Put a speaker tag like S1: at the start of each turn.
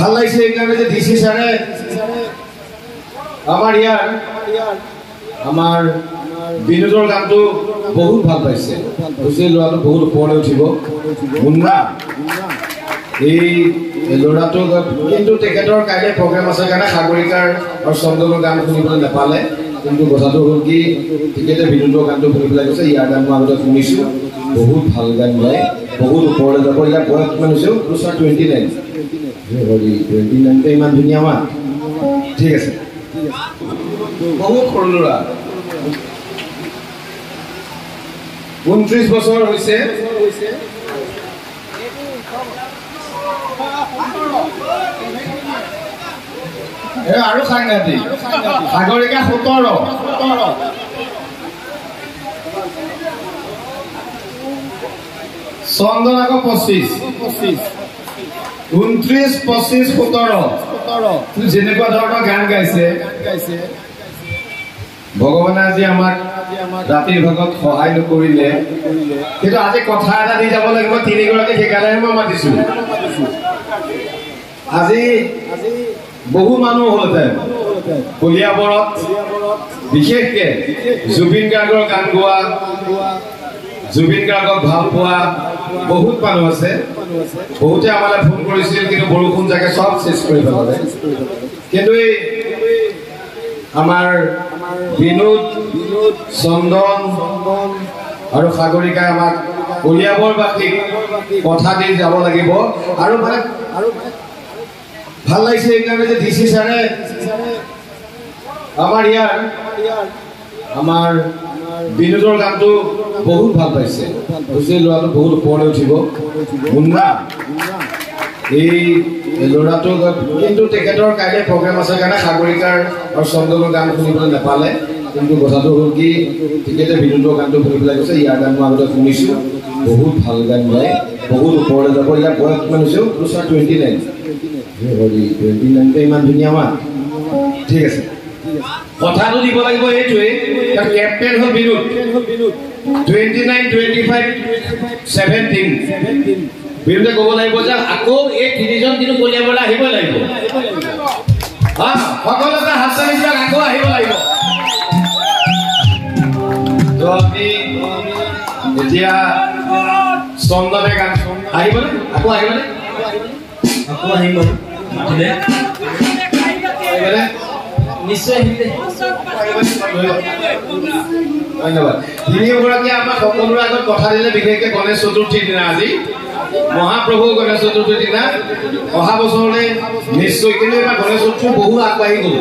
S1: ভাল লাগিছে এইকাৰণে যে ডিসি ছাৰে আমাৰ বিনোদৰ গানটো বহুত ভাল পাইছে বুজি লোৱাটো বহুত ওপৰলৈ উঠিব মুন্না এই ল'ৰাটো কিন্তু তেখেতৰ কাইলৈ প্ৰগ্ৰাম আছে কাৰণে সাগৰিকাৰ আৰু চন্দনৰ গান শুনিবলৈ নাপালে কিন্তু কথাটো হ'ল কি তেখেতে বিনোদৰ গানটো শুনি পেলাই কৈছে ইয়াৰ গান মই আগতে শুনিছোঁ বহুত ভাল গান গায় বহুত ওপৰলৈ যাব ইয়াৰ বয়স কিমান হৈছে 29 29 ইমান ধুনীয়া মাত ঠিক আছে বহুত সৰু ল'ৰা 29 বছৰ হৈছে আৰু সাংঘাতিক সাগৰিকা 17 চন্দন আকৌ 25 29 25 17 যেনেকুৱা ধৰণৰ গান গাইছে ভগৱানে আজি আমাক ৰাতিৰ ভাগত সহায় নকৰিলে কিন্তু আজি কথা এটা দি যাব লাগিব তিনিগৰাকী সেইকাৰণে মই মাতিছো আজি বহু মানুহ হলতে কলিয়াবৰত বিশেষকে জুবিন গাৰ্গৰ গান গোৱা জুবিন গাৰ্গক ভাল পোৱা বহুত মানুহ আছে বহুতে আমালৈ ফোন কৰিছিল কিন্তু বৰষুণ জাগে সব শেষ কৰি পেলালে কিন্তু এই আমাৰ বিনোদ চন্দন আৰু সাগৰিকাই আমাক কলিয়াবৰবাসীক কথা দি যাব লাগিব আৰু মানে ভাল লাগিছে এইকাৰণে যে ডিসি ছাৰে আমাৰ বিনোদৰ গানটো বহুত ভাল পাইছে বুজি লোৱাটো বহুত ওপৰলৈ উঠিব মুন্না এই ল'ৰাটো কিন্তু তেখেতৰ কাইলৈ প্ৰগ্ৰাম আছে কাৰণে সাগৰিকাৰ আৰু চন্দনৰ গান শুনিবলৈ নাপালে কিন্তু কথাটো হ'ল কি তেখেতে বিনোদৰ গানটো শুনি পেলাই কৈছে ইয়াৰ গান মই আগতে শুনিছোঁ বহুত ভাল গান গায় বহুত ওপৰলৈ যাব ইয়াৰ বয়স কিমান হৈছে 29 ইমান ধুনীয়া মাত ঠিক আছে কথাটো দিব লাগিব এইটোৱে কেপ্টেইন হ'ল বিনোদ 29 25 17 বিনোদে ক'ব লাগিব যে আকৌ এই তিনিজন কিন্তু কলিয়াবলৈ আহিব লাগিব সকলোতে হাততালিবিলাক আকৌ আহিব লাগিব তো আমি এতিয়া চন্দনে গান আহিবনে আকৌ আহিবনে আকৌ আহিব মাতিলে নিশ্চয় আহিলে ধন্যবাদ তিনিগৰাকী আমাৰ সকলোৰে আগত কথা দিলে বিশেষকৈ গণেশ চতুৰ্থীৰ দিনা আজি মহাপ্ৰভু গণেশ চতুৰ্থীৰ দিনা অহা বছৰলৈ নিশ্চয় কিন্তু এবাৰ গণেশ চতুৰ্থী বহু আগবাঢ়ি গ'ল